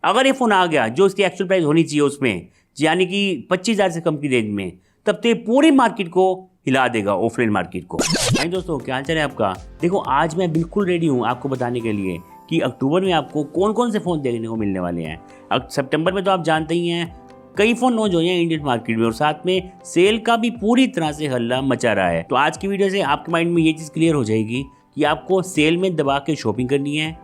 अगर ये फ़ोन आ गया जो इसकी एक्चुअल प्राइस होनी चाहिए उसमें, यानी कि 25,000 से कम की रेंज में, तब तो ये पूरी मार्केट को हिला देगा, ऑफलाइन मार्केट को। भाई दोस्तों, क्या हाल चाल है आपका? देखो, आज मैं बिल्कुल रेडी हूँ आपको बताने के लिए कि अक्टूबर में आपको कौन कौन से फ़ोन देखने को मिलने वाले हैं। अब सितंबर में तो आप जानते ही हैं कई फ़ोन लॉन्च हो हैं इंडियन मार्केट में, और साथ में सेल का भी पूरी तरह से हल्ला मचा रहा है। तो आज की वीडियो से आपके माइंड में ये चीज़ क्लियर हो जाएगी कि आपको सेल में दबा के शॉपिंग करनी है,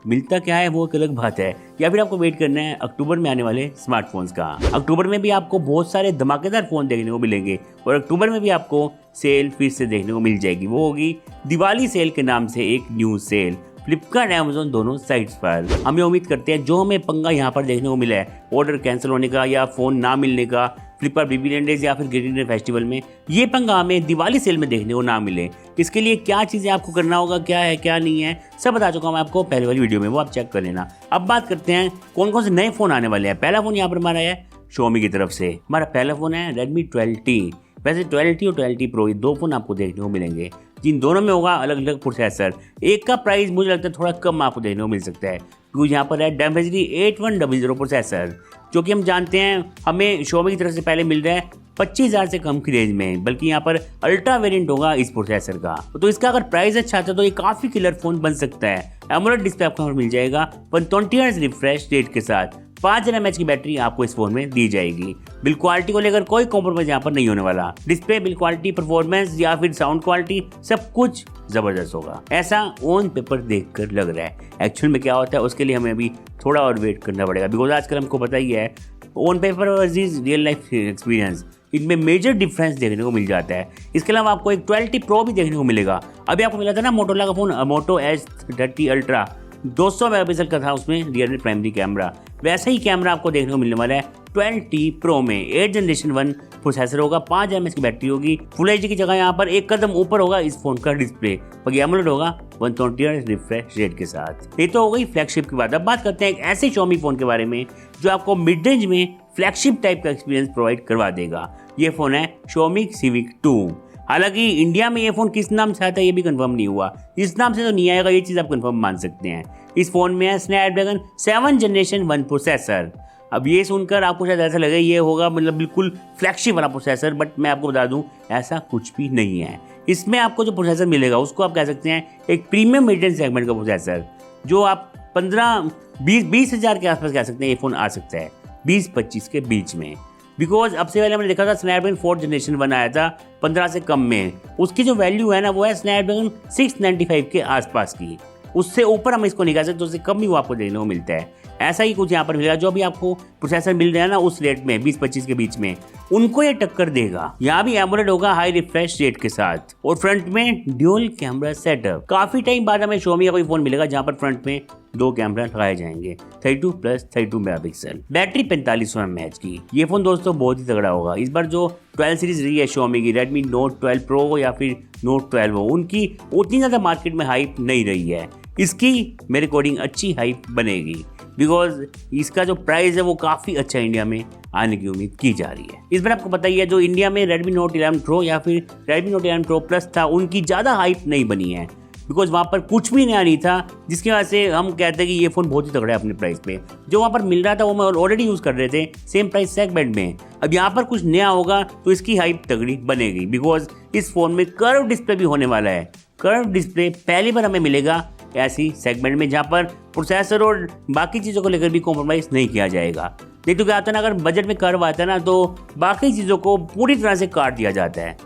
मिलता क्या है वो एक अलग बात है, या फिर आपको वेट करना है अक्टूबर में आने वाले स्मार्टफोन्स का। अक्टूबर में भी आपको बहुत सारे धमाकेदार फ़ोन देखने को मिलेंगे, और अक्टूबर में भी आपको सेल फिर से देखने को मिल जाएगी। वो होगी दिवाली सेल के नाम से एक न्यू सेल, फ्लिपकार्ट अमेज़न दोनों साइट्स पर। हमें उम्मीद करते हैं जो हमें पंगा यहाँ पर देखने को मिला है, ऑर्डर कैंसिल होने का या फ़ोन ना मिलने का फ्लिपकार्ट BB डेज या फिर ग्रेटर फेस्टिवल में, ये पंगा हमें दिवाली सेल में देखने को ना मिले। इसके लिए क्या चीज़ें आपको करना होगा, क्या है क्या नहीं है, सब बता चुका हूँ आपको पहले वाली वीडियो में, वो आप चेक कर लेना। अब बात करते हैं कौन कौन से नए फ़ोन आने वाले हैं। पहला फ़ोन यहाँ पर हमारा है Xiaomi की तरफ से। हमारा पहला फ़ोन है Redmi 12T। वैसे 12T और 12T Pro ये दो फ़ोन आपको देखने को मिलेंगे, जिन दोनों में होगा अलग अलग प्रोसेसर। एक का प्राइस मुझे लगता है थोड़ा कम आपको देखने को मिल सकता है, क्योंकि यहाँ पर है Dimensity 8100 प्रोसेसर, जो कि हम जानते हैं हमें Xiaomi की तरफ से पहले मिल रहा है 25,000 से कम की रेंज में, बल्कि यहाँ पर अल्ट्रा वेरिएंट होगा इस प्रोसेसर का। तो इसका अगर प्राइस अच्छा था तो ये काफ़ी किलर फ़ोन बन सकता है। एमोलेड डिस्प्ले आपको मिल जाएगा 120 हर्ट्ज रिफ्रेश रेट के साथ। 5000 mAh की बैटरी आपको इस फोन में दी जाएगी। बिल्ड क्वालिटी को लेकर कोई कॉम्प्रोमाइज यहाँ पर नहीं होने वाला। डिस्प्ले, बिल्ड क्वालिटी, परफॉर्मेंस या फिर साउंड क्वालिटी सब कुछ जबरदस्त होगा, ऐसा ऑन पेपर देखकर लग रहा है। एक्चुअल में क्या होता है उसके लिए हमें अभी थोड़ा और वेट करना पड़ेगा, बिकॉज आजकल हमको पता ही है on paper versus real life experience, इनमें मेजर डिफरेंस देखने को मिल जाता है। इसके अलावा आपको एक 12T Pro भी देखने को मिलेगा। अभी आपको मिला था ना मोटोरोला का phone Moto H30 Ultra, 200 megapixel का था उसमें रियर में प्राइमरी कैमरा। वैसा ही कैमरा आपको देखने को मिलने वाला है 12T Pro में। 8 जनरेशन 1 प्रोसेसर होगा, 5000 mAh की बैटरी होगी। फुल एचडी की जगह यहाँ पर एक कदम ऊपर होगा इस फोन का डिस्प्ले, बाकी एमोलेड होगा 120 हर्ट्ज रिफ्रेश रेट के साथ। ये तो हो गई फ्लैगशिप की बात। अब बात करते हैं एक ऐसे Xiaomi फोन के बारे में जो आपको मिड रेंज में फ्लैगशिप टाइप का एक्सपीरियंस प्रोवाइड करवा देगा। ये फोन है Xiaomi Civic 2। हालांकि इंडिया में ये फ़ोन किस नाम से आता है ये भी कंफर्म नहीं हुआ, इस नाम से तो नहीं आएगा, ये चीज़ आप कंफर्म मान सकते हैं। इस फ़ोन में है स्नैपड्रैगन 7 जनरेशन 1 प्रोसेसर। अब ये सुनकर आपको शायद ऐसा लगे ये होगा मतलब बिल्कुल फ्लैगशिप वाला प्रोसेसर, बट मैं आपको बता दूं ऐसा कुछ भी नहीं है। इसमें आपको जो प्रोसेसर मिलेगा उसको आप कह सकते हैं एक प्रीमियम मिड रेंज सेगमेंट का प्रोसेसर, जो आप 15-20 हज़ार के आसपास कह सकते हैं ये फ़ोन आ सकता है, 20-25 के बीच में। बिकॉज अब से पहले हमने देखा था स्नैपड्रैगन 4 जनरेशन 1 आया था 15 से कम में, उसकी जो वैल्यू है ना वो है स्नैपड्रैगन 695 के आसपास की। उससे ऊपर हम इसको नहीं कह सकते, उससे कम ही वो आपको देखने को मिलता है। ऐसा ही कुछ यहाँ पर मिलेगा, जो भी आपको प्रोसेसर मिल रहा है ना उस रेट में 20-25 के बीच में, उनको ये टक्कर देगा। यहाँ भी एमोलेड होगा हाई रिफ्रेश रेट के साथ, और फ्रंट में ड्यूल कैमरा सेटअप। काफी टाइम बाद हमें Xiaomi का कोई फोन मिलेगा जहाँ पर फ्रंट में 2 कैमरा लगाए जाएंगे, 32+32 मेगापिक्सल। बैटरी 4500 mAh की। ये फोन दोस्तों बहुत ही तगड़ा होगा। इस बार जो 12 सीरीज रही है Xiaomi की, Redmi Note 12 Pro या फिर Note 12 हो, उनकी उतनी ज़्यादा मार्केट में हाइप नहीं रही है। इसकी मेरे अकॉर्डिंग अच्छी हाइप बनेगी, बिकॉज इसका जो प्राइस है वो काफ़ी अच्छा इंडिया में आने की उम्मीद की जा रही है। इस बार आपको पता ही है जो इंडिया में Redmi Note 11 Pro या फिर Redmi Note 11 Pro Plus था, उनकी ज़्यादा हाइप नहीं बनी है, बिकॉज वहाँ पर कुछ भी नया नहीं था, जिसकी वजह से हम कहते हैं कि ये फ़ोन बहुत ही तगड़ा है अपने प्राइस पे। जो वहाँ पर मिल रहा था वो हम ऑलरेडी यूज़ कर रहे थे सेम प्राइस सेगमेंट में। अब यहाँ पर कुछ नया होगा तो इसकी हाइप तगड़ी बनेगी, बिकॉज इस फ़ोन में कर्व डिस्प्ले भी होने वाला है। कर्व डिस्प्ले पहली बार हमें मिलेगा ऐसी सेगमेंट में जहाँ पर प्रोसेसर और बाकी चीज़ों को लेकर भी कॉम्प्रोमाइज़ नहीं किया जाएगा। नहीं तो क्या आता है ना, अगर बजट में कर्व आता है ना तो बाकी चीज़ों को पूरी तरह से काट दिया जाता है,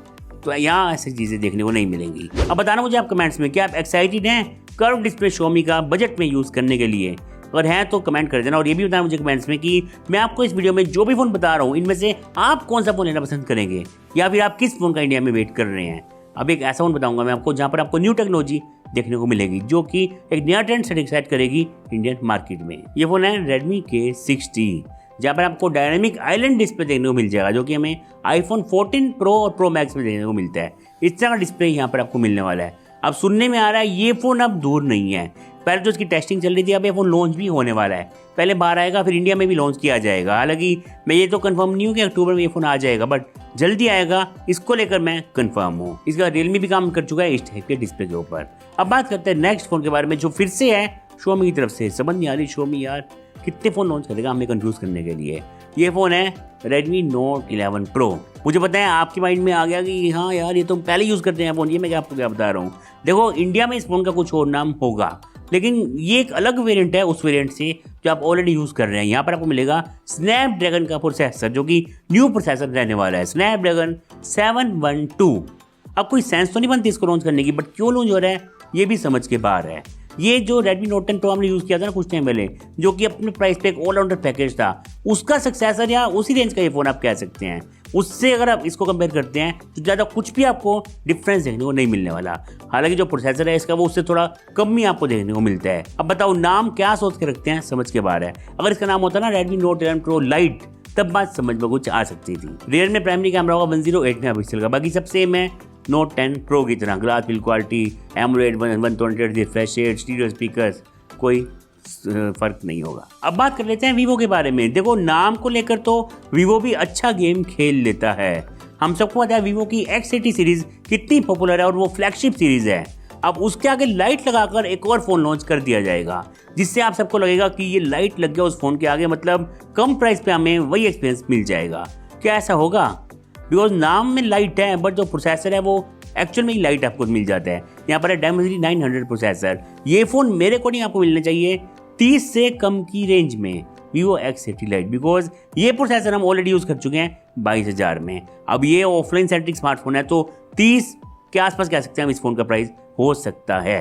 तो यहाँ ऐसी चीज़ें देखने को नहीं मिलेंगी। अब बताना मुझे आप कमेंट्स में, क्या आप एक्साइटेड हैं कर्व डिस्प्ले Xiaomi का बजट में यूज़ करने के लिए? अगर हैं तो कमेंट कर देना, और ये भी बताना मुझे कमेंट्स में कि मैं आपको इस वीडियो में जो भी फ़ोन बता रहा हूँ इनमें से आप कौन सा फ़ोन लेना पसंद करेंगे, या फिर आप किस फ़ोन का इंडिया में वेट कर रहे हैं। अब एक ऐसा फ़ोन बताऊँगा मैं आपको जहाँ पर आपको न्यू टेक्नोलॉजी देखने को मिलेगी, जो कि एक नया ट्रेंड सेट करेगी इंडियन मार्केट में। ये फ़ोन है Redmi K60, जहाँ पर आपको डायनामिक आइलैंड डिस्प्ले देखने को मिल जाएगा, जो कि हमें iPhone 14 Pro और Pro Max में देखने को मिलता है। इस तरह का डिस्प्ले यहाँ पर आपको मिलने वाला है। अब सुनने में आ रहा है ये फ़ोन अब दूर नहीं है, पहले तो इसकी टेस्टिंग चल रही थी, अब ये फ़ोन लॉन्च भी होने वाला है। पहले बाहर आएगा फिर इंडिया में भी लॉन्च किया जाएगा। हालांकि मैं ये तो कंफर्म नहीं हूँ कि अक्टूबर में ये फ़ोन आ जाएगा, बट जल्दी आएगा इसको लेकर मैं कंफर्म हूँ। इसका Realme भी काम कर चुका है इस टाइप के डिस्प्ले के ऊपर। अब बात करते हैं नेक्स्ट फ़ोन के बारे में, जो फिर से है Xiaomi की तरफ से। समझ नहीं आ रही Xiaomi यार, कितने फ़ोन लॉन्च करेगा हमें कंफ्यूज करने के लिए। ये फ़ोन है Redmi Note 11 Pro। मुझे पता है आपके माइंड में आ गया कि हाँ यार ये तो पहले यूज़ करते हैं फ़ोन, ये मैं आपको क्या बता रहा हूँ। देखो इंडिया में इस फ़ोन का कुछ और नाम होगा, लेकिन ये एक अलग वेरिएंट है उस वेरिएंट से जो आप ऑलरेडी यूज़ कर रहे हैं। यहाँ पर आपको मिलेगा स्नैपड्रैगन का प्रोसेसर, जो कि न्यू प्रोसेसर रहने वाला है, स्नैपड्रैगन 712। अब कोई सेंस तो नहीं बनती इसको लॉन्च करने की, बट क्यों लॉन्च हो रहा है ये भी समझ के बाहर है। ये जो Redmi Note 10 Pro हमने यूज़ किया था ना कुछ टाइम पहले, जो कि अपने प्राइस पे एक ऑलराउंडर पैकेज था, उसका सक्सेसर या उसी रेंज का ये फ़ोन आप कह सकते हैं। उससे अगर आप इसको कंपेयर करते हैं तो ज़्यादा कुछ भी आपको डिफरेंस देखने को नहीं मिलने वाला। हालांकि जो प्रोसेसर है इसका वो उससे थोड़ा कम ही आपको देखने को मिलता है। अब बताओ नाम क्या सोच के रखते हैं, समझ के बाहर है। अगर इसका नाम होता ना Redmi Note 11 Pro Lite तब बात समझ में कुछ आ सकती थी। रियर में प्राइमरी कैमरा होगा 108 मेगापिक्सल का, बाकी सब सेम है Note 10 Pro की तरह। Glass build quality, AMOLED 120 refresh rate, stereo speakers, कोई फर्क नहीं होगा। अब बात कर लेते हैं वीवो के बारे में। देखो नाम को लेकर तो वीवो भी अच्छा गेम खेल लेता है। हम सबको पता है वीवो की X80 सीरीज कितनी पॉपुलर है और वो फ्लैगशिप सीरीज है। अब उसके आगे लाइट लगाकर एक और फ़ोन लॉन्च कर दिया जाएगा, जिससे आप सबको लगेगा कि ये लाइट लग गया उस फ़ोन के आगे, मतलब कम प्राइस पे हमें वही एक्सपीरियंस मिल जाएगा। क्या ऐसा होगा? बिकॉज नाम में लाइट है बट जो प्रोसेसर है वो एक्चुअल में ही लाइट आपको मिल जाता है। यहाँ पर है Dimensity 900 प्रोसेसर। ये फ़ोन मेरे को नहीं आपको मिलना चाहिए 30 से कम की रेंज में Vivo X80 Lite, बिकॉज ये प्रोसेसर हम ऑलरेडी यूज़ कर चुके हैं 22,000 में। अब ये ऑफलाइन सेंट्रिक स्मार्टफोन है तो 30 के आसपास कह सकते हैं हम इस फ़ोन का प्राइस हो सकता है।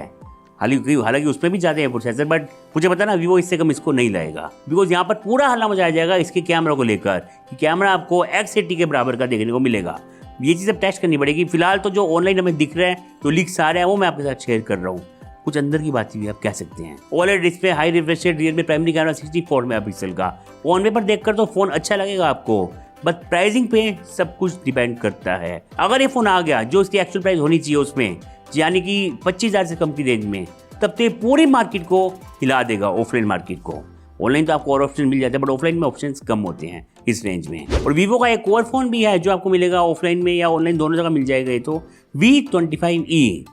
हालांकि उसमें भी ज़्यादा है प्रोसेसर, बट मुझे पता ना Vivo इससे कम इसको नहीं लाएगा। बिकॉज यहाँ पर पूरा हल्ला मचाया जाएगा इसके कैमरा को लेकर कि कैमरा आपको X80 के बराबर का देखने को मिलेगा। ये चीज़ अब टेस्ट करनी पड़ेगी। फिलहाल तो जो ऑनलाइन हमें दिख रहा है, जो लीक्स आ रहे हैं, वो मैं आपके साथ शेयर कर रहा हूँ। कुछ अंदर की बात भी आप कह सकते हैं। OLED display, high refresh rate, rear में प्राइमरी कैमरा 64 मेगापिक्सल का। ऑन पेपर देखकर तो फ़ोन अच्छा लगेगा आपको, बट प्राइसिंग पे सब कुछ डिपेंड करता है। अगर ये फ़ोन आ गया जो इसकी एक्चुअल प्राइस होनी चाहिए उसमें, यानी कि 25,000 से कम की रेंज में, तब तो पूरी मार्केट को हिला देगा, ऑफलाइन मार्केट को। ऑनलाइन तो आपको और ऑप्शन मिल जाते हैं, बट ऑफलाइन में ऑप्शंस कम होते हैं इस रेंज में। और वीवो का एक और फ़ोन भी है जो आपको मिलेगा ऑफलाइन में या ऑनलाइन, दोनों जगह मिल जाएगा। ये तो V25e।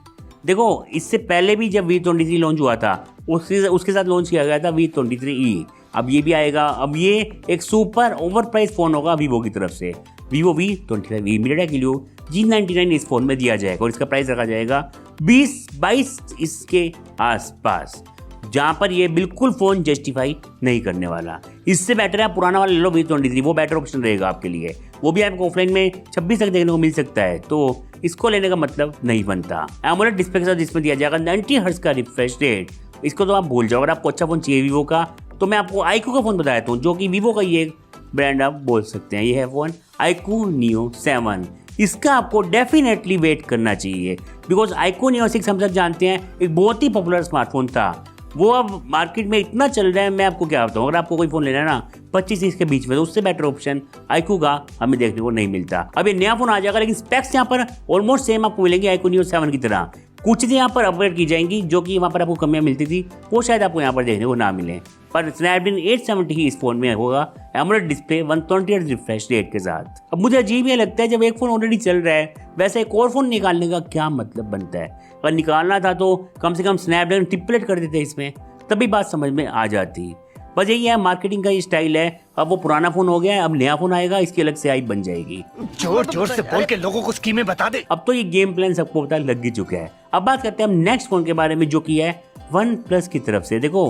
देखो इससे पहले भी जब V23 लॉन्च हुआ था उसके साथ लॉन्च किया गया था V23e। अब ये भी आएगा। अब ये एक सुपर ओवर प्राइस फ़ोन होगा वीवो की तरफ से, Vivo V25e। MediaTek Helio G99 इस फ़ोन में दिया जाएगा और इसका प्राइस रखा जाएगा 20-22 इसके आसपास, जहाँ पर ये बिल्कुल फ़ोन जस्टिफाई नहीं करने वाला। इससे बेटर है पुराना वाला ले लो V23, वो बेटर ऑप्शन रहेगा आपके लिए। वो भी आपको ऑफलाइन में 26 तक देखने को मिल सकता है, तो इसको लेने का मतलब नहीं बनता। एमोलेड डिस्प्ले के साथ जिसमें दिया जाएगा 90 हर्ट्ज का रिफ्रेश रेट, इसको तो आप भूल जाओ। अगर आपको अच्छा फ़ोन चाहिए वीवो का, तो मैं आपको iQOO का फ़ोन बता देता हूँ, जो कि वीवो का ये ब्रांड आप बोल सकते हैं। ये है फ़ोन iQOO Neo 7। इसका आपको डेफिनेटली वेट करना चाहिए, बिकॉज iQOO Neo 6 हम सब जानते हैं एक बहुत ही पॉपुलर स्मार्टफोन था। वो अब मार्केट में इतना चल रहा है, मैं आपको क्या बताऊँ। अगर आपको कोई फ़ोन लेना है ना 25-30 के बीच में, तो उससे बेटर ऑप्शन iQOO का हमें देखने को नहीं मिलता। अब ये नया फ़ोन आ जाएगा, लेकिन स्पेक्स यहाँ पर ऑलमोस्ट सेम आपको मिलेंगे iQOO Neo 7 की तरह। कुछ चीज़ें यहाँ पर अपग्रेड की जाएंगी, जो कि वहाँ पर आपको कमियाँ मिलती थी वो शायद आपको यहाँ पर देखने को ना मिले। पर स्नैपड्रैगन 870 ही इस फ़ोन में होगा, AMOLED display 120 hertz refresh rate के साथ। अब मुझे अजीब ये लगता है, जब एक फ़ोन ऑलरेडी चल रहा है वैसे एक और फ़ोन निकालने का क्या मतलब बनता है। अगर निकालना था तो कम से कम स्नैपड्रैगन ट्रिपलेट कर देते इसमें, तभी बात समझ में आ जाती। बस यही है, मार्केटिंग का ये स्टाइल है। अब वो पुराना फ़ोन हो गया है, अब नया फ़ोन आएगा, इसकी अलग से हाइप बन जाएगी। जोर जोर से बोल के लोगों को स्कीमें बता दे। अब तो ये गेम प्लान सबको पता लग ही चुका है। अब बात करते हैं हम नेक्स्ट फ़ोन के बारे में, जो कि है OnePlus की तरफ से। देखो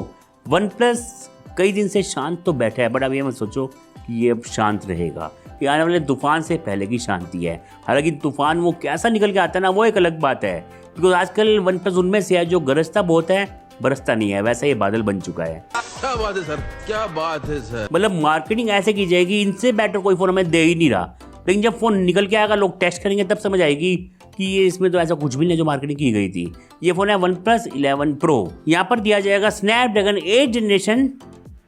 OnePlus कई दिन से शांत तो बैठा है, बट अब ये मत सोचो कि ये अब शांत रहेगा। ये आने वाले तूफान से पहले की शांति है। हालांकि तूफान वो कैसा निकल के आता है ना, वो एक अलग बात है। बिकॉज आजकल OnePlus उनमें से है जो गरजता बहुत है, बरसता नहीं है, वैसा ये बादल बन चुका है। क्या बात है सर, क्या बात है सर। मतलब मार्केटिंग ऐसे की जाएगी, इनसे बेटर कोई फ़ोन हमें दे ही नहीं रहा। लेकिन जब फ़ोन निकल के आएगा, लोग टेस्ट करेंगे, तब समझ आएगी कि ये इसमें तो ऐसा कुछ भी नहीं जो मार्केटिंग की गई थी। ये फ़ोन है OnePlus 11 Pro। यहाँ पर दिया जाएगा स्नैपड्रैगन 8 जनरेशन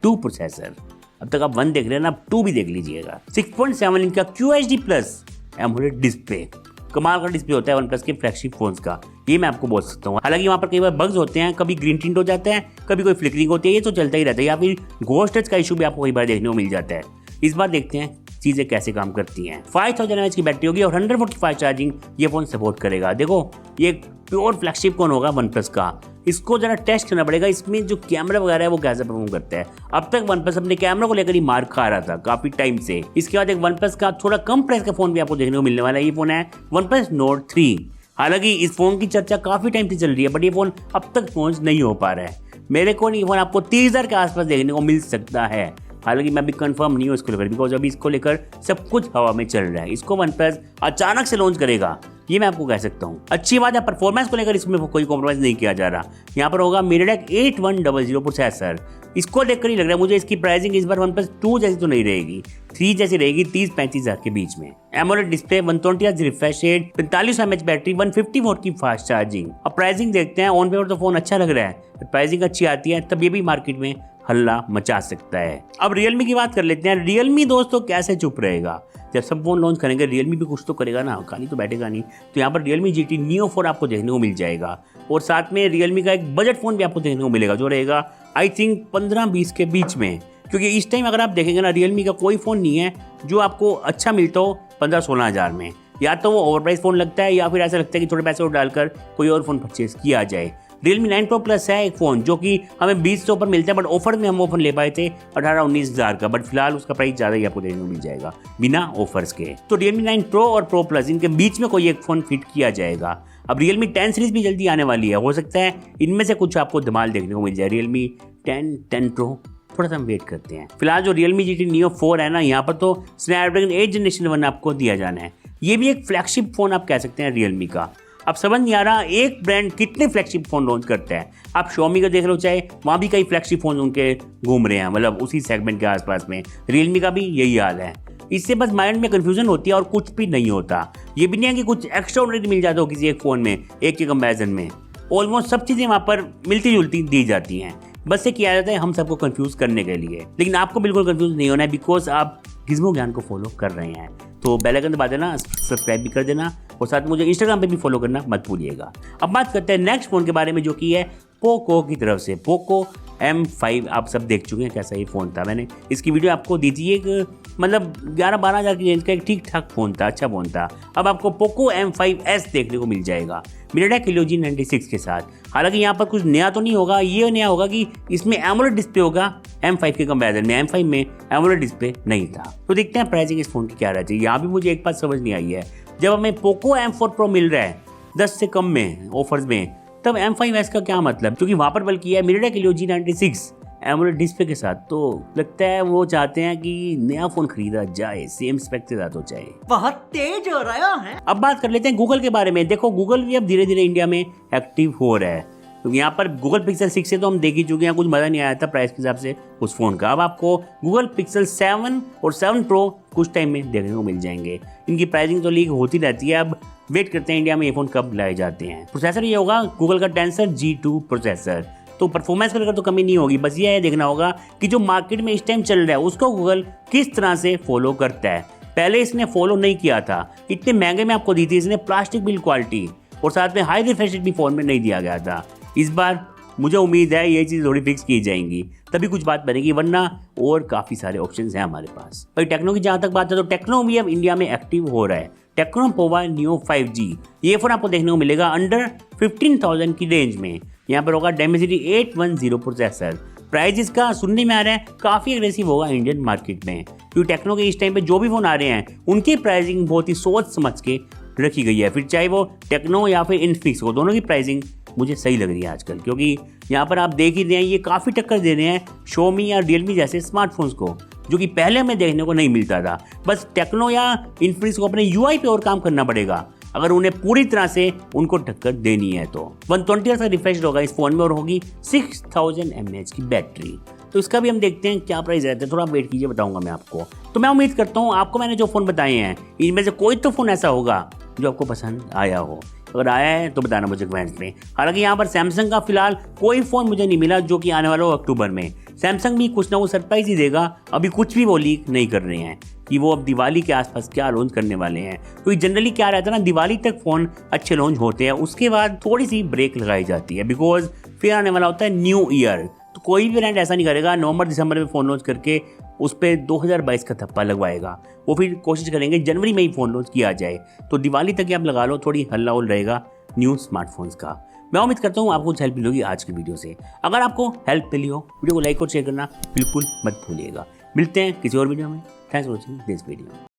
2 प्रोसेसर। अब तक आप 1 देख रहे हैं ना, अब 2 भी देख लीजिएगा। 6.7 इंच का QHD प्लस एमोलेड डिस्प्ले। कमाल का डिस्प्ले होता है OnePlus के फ्लैगशिप फोन्स का, ये मैं आपको बोल सकता हूँ। हालांकि वहाँ पर कई बार बग्स होते हैं, कभी ग्रीन टिंट हो जाता है, कभी कोई फ्लिकरिंग होती है, ये तो चलता ही रहता है, या फिर घोस्ट टच का इशू भी आपको कई बार देखने को मिल जाता है। इस बार देखते हैं चीज़ें कैसे काम करती हैं। 5000 mAh की बैटरी होगी और 145 चार्जिंग ये फ़ोन सपोर्ट करेगा। देखो ये प्योर फ्लैगशिप फोन होगा OnePlus का। इसको जरा टेस्ट करना पड़ेगा, इसमें जो कैमरा वगैरह है वो कैसे परफॉर्म करता है। अब तक वन प्लस अपने कैमरा को लेकर ही मार खा रहा था काफी टाइम से। इसके बाद एक वन प्लस का थोड़ा कम प्राइस का फोन भी आपको देखने को मिलने वाला है। ये फोन है वन प्लस नोट 3। हालांकि इस फोन की चर्चा काफी टाइम से चल रही है, बट ये फोन अब तक लॉन्च नहीं हो पा रहा है। मेरे को ये फोन आपको 30,000 के आसपास देखने को मिल सकता है। हालांकि मैं भी कंफर्म नहीं हूँ इसको लेकर, बिकॉज अभी इसको लेकर सब कुछ हवा में चल रहा है। इसको वन प्लस अचानक से लॉन्च करेगा ये मैं आपको कह सकता हूँ। अच्छी बात है, परफॉर्मेंस को लेकर इसमें कोई कॉम्प्रोमाइज नहीं किया जा रहा। यहाँ पर होगा MediaTek 8100 प्रोसेसर। इसको देखकर ही लग रहा है मुझे इसकी प्राइसिंग इस बार वन प्लस 2 जैसी तो नहीं रहेगी, 3 जैसी रहेगी, 30-35 हज़ार के बीच में। AMOLED display, 120 Hz refresh rate, 45 mAh battery, 150 volt की फास्ट चार्जिंग। अब प्राइसिंग देखते हैं। ऑन पेपर तो फोन अच्छा लग रहा है, प्राइसिंग अच्छी आती है तब ये भी मार्केट में हल्ला मचा सकता है। अब Realme की बात कर लेते हैं। Realme दोस्तों कैसे चुप रहेगा, जब सब फोन लॉन्च करेंगे Realme भी कुछ तो करेगा ना, खाली तो बैठेगा नहीं। तो यहाँ पर Realme GT Neo 4 आपको देखने को मिल जाएगा, और साथ में Realme का एक बजट फोन भी आपको देखने को मिलेगा जो रहेगा आई थिंक 15-20 के बीच में। क्योंकि इस टाइम अगर आप देखेंगे ना, Realme का कोई फ़ोन नहीं है जो आपको अच्छा मिलता हो 15-16 हज़ार में। या तो वो ओवर प्राइस फ़ोन लगता है, या फिर ऐसा लगता है कि थोड़े पैसे और डालकर कोई और फ़ोन परचेज किया जाए। Realme 9 Pro Plus है एक फ़ोन जो कि हमें 20 से ऊपर मिलता है, बट ऑफर में हम वो फ़ोन ले पाए थे 18-19 हज़ार का, बट फिलहाल उसका प्राइस ज़्यादा ही आपको देखने को मिल जाएगा बिना ऑफर्स के। तो Realme 9 Pro और Pro Plus इनके बीच में कोई एक फ़ोन फिट किया जाएगा। अब Realme 10 सीरीज़ भी जल्दी आने वाली है, हो सकता है इनमें से कुछ आपको धमाल देखने को मिल जाए। Realme 10 Pro थोड़ा सा हम वेट करते हैं। फिलहाल जो Realme GT Neo 4 है ना, यहाँ पर तो Snapdragon 8 जनरेशन 1 आपको दिया जाना है। ये भी एक फ्लैगशिप फ़ोन आप कह सकते हैं Realme का। अब समझ नहीं आ रहा एक ब्रांड कितने फ्लैगशिप फ़ोन लॉन्च करता है। आप Xiaomi का देख लो, चाहे वहाँ भी कई फ्लैगशिप फ़ोन उनके घूम रहे हैं, मतलब उसी सेगमेंट के आसपास में। Realme का भी यही हाल है। इससे बस माइंड में कन्फ्यूजन होती है और कुछ भी नहीं होता। ये भी नहीं है कि कुछ एक्स्ट्रा ऑर्डिनरी मिल जाता हो किसी एक फ़ोन में, एक के कंपैरिजन में। ऑलमोस्ट सब चीज़ें वहाँ पर मिलती जुलती दी जाती हैं, बस ये किया जाता है हम सबको कंफ्यूज करने के लिए। लेकिन आपको बिल्कुल कंफ्यूज नहीं होना है, बिकॉज आप गिज़्मो ज्ञान को फॉलो कर रहे हैं। तो बेल आइकन दबा देना, सब्सक्राइब भी कर देना, और साथ मुझे इंस्टाग्राम पे भी फॉलो करना मत भूलिएगा। अब बात करते हैं नेक्स्ट फ़ोन के बारे में, जो कि है पोको की तरफ से। पोको M5 आप सब देख चुके हैं कैसा ये फ़ोन था। मैंने इसकी वीडियो आपको दी थी। एक मतलब 11-12 हज़ार की रेंज का एक ठीक ठाक फ़ोन था, अच्छा फ़ोन था। अब आपको पोको M5s देखने को मिल जाएगा MediaTek Helio G96 के साथ। हालांकि यहाँ पर कुछ नया तो नहीं होगा, ये नया होगा कि इसमें एमोलेड डिस्प्ले होगा M5 के कंपैरिजन में। M5 में एमोलेड डिस्प्ले नहीं था। तो देखते हैं प्राइसिंग इस फ़ोन की क्या रहती है। यहाँ भी मुझे एक बात समझ नहीं आई है, जब हमें पोको M4 Pro मिल रहा है 10 से कम में ऑफर्स में, तब M5s का क्या मतलब? क्योंकि वहाँ पर बल्कि है MediaTek Helio G96 AMOLED display के साथ। तो लगता है वो चाहते हैं कि नया फोन खरीदा जाए, सेम स्पेक के साथ हो जाए। बहुत तेज हो रहा है। अब बात कर लेते हैं गूगल के बारे में। देखो गूगल भी अब धीरे धीरे इंडिया में एक्टिव हो रहा है। तो यहाँ पर गूगल पिक्सल 6 से तो हम देख ही चुके हैं, कुछ मज़ा नहीं आया था प्राइस के हिसाब से उस फ़ोन का। अब आपको गूगल पिक्सल 7 और 7 Pro कुछ टाइम में देखने को मिल जाएंगे। इनकी प्राइसिंग तो लीक होती रहती है। अब वेट करते हैं इंडिया में ये फ़ोन कब लाए जाते हैं। प्रोसेसर ये होगा गूगल का Tensor G2 प्रोसेसर। तो परफॉर्मेंस को लेकर तो कमी नहीं होगी, बस ये है देखना होगा कि जो मार्केट में इस टाइम चल रहा है उसको गूगल किस तरह से फॉलो करता है। पहले इसने फॉलो नहीं किया था, इतने महंगे में आपको दी थी इसने प्लास्टिक बिल्ड क्वालिटी, और साथ में हाई रिफ्रेश रेट भी फ़ोन में नहीं दिया गया था। इस बार मुझे उम्मीद है ये चीज़ थोड़ी फिक्स की जाएंगी, तभी कुछ बात बनेगी, वरना और काफ़ी सारे ऑप्शंस हैं हमारे पास। भाई टेक्नो की जहाँ तक बात है तो टेक्नो भी अब इंडिया में एक्टिव हो रहा है। टेक्नो पोवा Neo 5G ये फ़ोन आपको देखने को मिलेगा अंडर 15,000 की रेंज में। यहाँ पर होगा Dimensity 810 प्रोसेसर। प्राइस इसका सुनने में आ रहा है काफ़ी एग्रेसिव होगा इंडियन मार्केट में, क्योंकि टेक्नो के इस टाइम पे जो भी फ़ोन आ रहे हैं उनकी प्राइसिंग बहुत ही सोच समझ के रखी गई है। फिर चाहे वो टेक्नो या फिर इन्फिनिक्स हो, दोनों की प्राइसिंग मुझे सही लग रही है आजकल, क्योंकि यहाँ पर आप देख ही रहे हैं ये काफ़ी टक्कर दे रहे हैं Xiaomi या Realme जैसे स्मार्टफोन्स को, जो कि पहले हमें देखने को नहीं मिलता था। बस टेक्नो या इन्फिनिक्स को अपने UI पे और काम करना पड़ेगा अगर उन्हें पूरी तरह से उनको टक्कर देनी है। तो 120 Hz का रिफ्रेश होगा इस फोन में और होगी 6000 mAh की बैटरी। तो इसका भी हम देखते हैं क्या प्राइस रहता है, थोड़ा वेट कीजिए, बताऊंगा मैं आपको। तो मैं उम्मीद करता हूँ आपको मैंने जो फ़ोन बताए हैं इनमें से कोई तो फ़ोन ऐसा होगा जो आपको पसंद आया हो। अगर आया है तो बताना मुझे कमेंट्स में। हालांकि यहाँ पर सैमसंग का फिलहाल कोई फ़ोन मुझे नहीं मिला जो कि आने वाला हो अक्टूबर में। सैमसंग भी कुछ ना कुछ सरप्राइज ही देगा, अभी कुछ भी वो लीक नहीं कर रहे हैं कि वो अब दिवाली के आसपास क्या लॉन्च करने वाले हैं। क्योंकि जनरली क्या रहता है ना, दिवाली तक फ़ोन अच्छे लॉन्च होते हैं, उसके बाद थोड़ी सी ब्रेक लगाई जाती है, बिकॉज फिर आने वाला होता है न्यू ईयर। तो कोई भी ब्रांड ऐसा नहीं करेगा नवंबर दिसंबर में फ़ोन लॉन्च करके उस पर 2022 का थप्पा लगवाएगा। वो फिर कोशिश करेंगे जनवरी में ही फ़ोन लॉन्च किया जाए। तो दिवाली तक ही आप लगा लो, थोड़ी हल्ला उल रहेगा न्यू स्मार्टफोन्स का। मैं उम्मीद करता हूँ आपको कुछ हेल्प मिलेगी आज की वीडियो से। अगर आपको हेल्प मिली हो, वीडियो को लाइक और शेयर करना बिल्कुल मत भूलिएगा। मिलते हैं किसी और वीडियो में। Thanks for watching this video.